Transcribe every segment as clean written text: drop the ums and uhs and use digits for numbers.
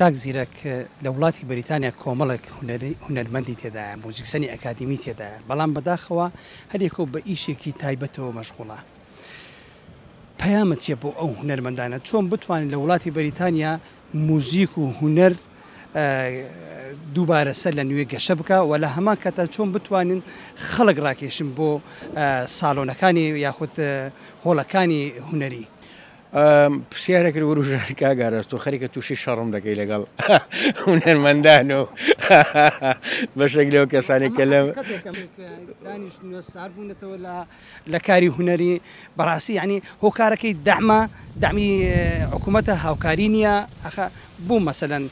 کاک زیرەک لە وڵاتی بەریتانیا کۆمەڵێک هونەرمەندی تێدایە موزیکسەنی ئەکادمی تێدایە بەڵام بەداخەوە هەرێکۆ بە ئیشێکی تایبەتەوە مەشغوڵە پەیامە چیە بۆ ئەو هونەرمەندانە چۆن بتوانین لە وڵاتی بەریتانیا موزیک و هونەر دووبارە سەر لە نوێ گەشە بکە و لە هەمان کاتا چۆن بتوانین خەڵک ڕاکێشن بۆ ساڵۆنەکانی یاخود هۆڵەکانی هونەری پرسیارێکی وروژانی کاگاراست و خەریکە تووشی شەڕم دەکەی لەگەڵ هونەرمەندان و بەشێک لەو کەسانی کە لە دانیشتنە ساربوونەتەوە لە کاری هونەری بەڕاستی ینی هۆکارەکەی دامی حکوومەتە هاوکاری نییە بوو مەسەلەن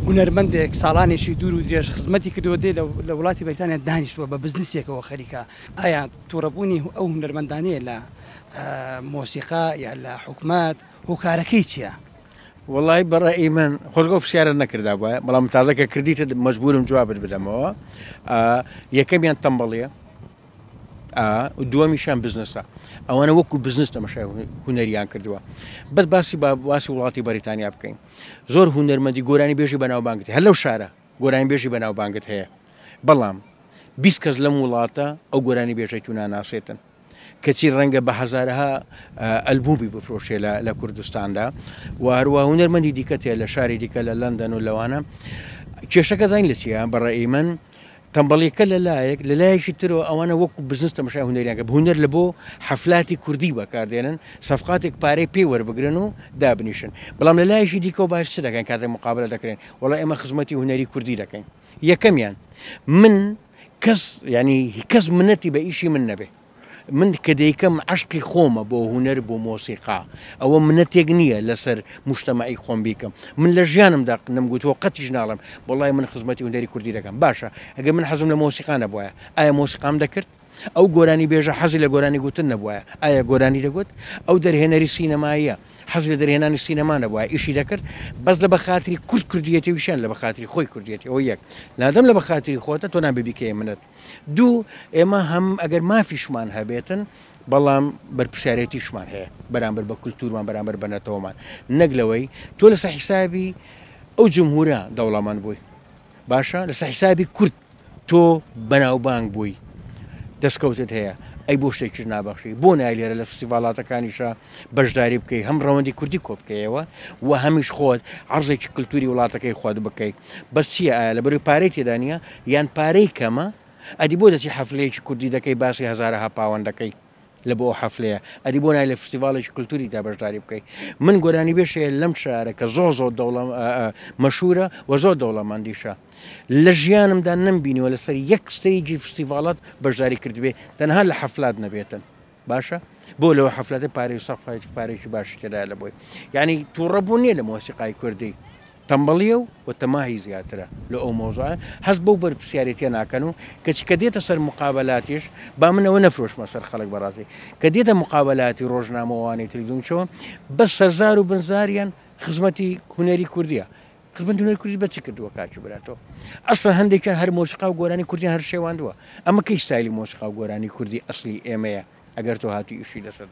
هونەرمەندێک ساڵانێکی دوور و درێژ خزمەتی کردووە دێ لە وڵاتی بەریتانیا دانیشتووە بە بزنسێکەوە خەریکە ئایا تووڕەبوونی ئەو هونەرمەندانەیە لە مۆسیقا یا لە حکومات هۆکارەکەی چییە؟ وڵی بەڕێی من خۆزگە پرسیارە نەکردا بووە بەڵام تازەکە کردیتە مەجبورم جوابت بدەمەوە یەکەمیان تەمبەڵیە دووەمیشیان بزنسە ئەوانە وەکو بزنس تەماشای هونەریان کردووە بەس باسی وڵاتی بەریتانیا بکەین زۆر هونەرمەندی گۆرانی بێژی بەناوبانگت هەر لەو شارە گۆرانی بێژی بەناوبانگت هەیە بەڵام 20 کەس لەم وڵاتە ئەو گۆرانی بێژەی تو ناناسێتن کەچی ڕەنگە بە هەزارەها ئەلبومی بفرۆشێ لە کوردستاندا و هەروە هونەرمەندی دیکە تێ لە شاری دیکە لە لەندەن و لەوانە کێشەکە زین لە چیە بەڕێی من تەمبەڵیەکە لە لایەکی ترەوە ئەوانە وەکو بزنس تەماشای هونەریانکە هونەر لە بۆ حەفلاتی کوردی بەکاردێنن سەفقاتێک پارەی پێی وەربگرن و دابنیشن بەڵام لە لایەکی دیکەەوە باش چ دەکەن کاتێک مقابلە دەکرێن وڵای ئێمە خزمەتی هونەری کوردی دەکەین یەکەمیان من کەس منەتی بە ئیشی من نەبێ من کە دەیکەم عشقی خۆمە بۆ هونەر بۆ مۆسیقا ئەوە منەتێک نییە لەسەر مشتەماعی خۆم بیکەم من لە ژیانمدا نەمگوتەوە قەتیش ناڵم وڵای من خزمەتی هونەری کوردی دەکەم باشە ئەگەر من حەزم لە مۆسیقا نەبووە ئایا مۆسیقام دەکرد ئەو گۆرانی بێژە حەزی لە گۆرانی گوتن نەبووە ئایا گۆرانی دەگوت ئەو دەرهێنەری سینەماییە حەز لە دەرهێنانی سینەما نەبووە ئیشی دەکرد بەس لە بەخاتری کورد کوردیەتەویشیان لە بەخاتری خۆی کوردیەتی ئەو یەک لادەم لە بەخاتری خۆتە تۆ ناببیکەیە منت دوو ئێمە هەم ئەگەر مافیشمان هەبێتن بەڵام بەرپرسیارەتیشمان هەیە بەرامبەر بە کولتورمان بەرامبەر بەنەتەوەمان نەک لەوەی تۆ لەسەر حیسابی ئەو جمهورە دەوڵەمەند بووی باشە لەسەر حیسابی کورد تۆ بەناوبانگ بووی دەستکەوتت هەیە ئەی بۆ شتێکیش نابەخشی بۆ نای لێرە لە فستیڤالاتەکانیشە بەشداری بکەی هەم ڕەوەندی کوردی کۆ بکەیەوە و هەمیش خۆت عەرزێکی کولتوری وڵاتەکەی خۆت بکەیت بەس چییە ئایا لەبەروی پارەی تێدا نیە یان پارەی کەمە ئەدی بۆ دەچی حەفلەیەکی کوردی دەکەی باسی هەزارەها پاوەندەکەی لە بۆ حەفلەیە ئەدی بۆ نای لە فستیڤالێکی کولتوری دا بەشداری بکەیت من گۆرانی بێشەیە لەم شارە کە زۆر مەشهورە و زۆر دەوڵەمەندیشە لە ژیانمدا نەمبینیوە لەسەر یەک ستەیجی فستیڤالات بەشداری کردبێ تەنها لە حەفلات نەبێتن باشە بۆ لەوە حەفلەتە پارەی سەفایەتی پارێکی باشی تێدایە لە بۆی یعنی تووڕەبوو نییە لە مۆسیقای کوردی تەمبەڵیە و تەماهی زیاترە لە ئەو مۆزوعە هەست بەو بەرپرسیارەتیە ناکەن و کەچی کە دێتە سەر مقابلاتیش با منەوە نەفرۆشمە سەر خەڵک بەڕاستی کە دێتە مقابلاتی ڕۆژنامەوانی تەلەڤیزیۆنەوە بەس سەرزار و بنزاریان خزمەتی هونەری کوردیە خزمەتی هونەری کوردی بەچی کردووە کاکی براتەوە ئەسڵ هەندێکیان هەر مۆسیقا و گۆرانی کوردیان هەر شێواندووە ئەمە کەی ستایلی مۆسیقا و گۆرانی کوردی ئەسلی ئێمەیە ئەگەر تۆ هاتی ئیشی لەسەر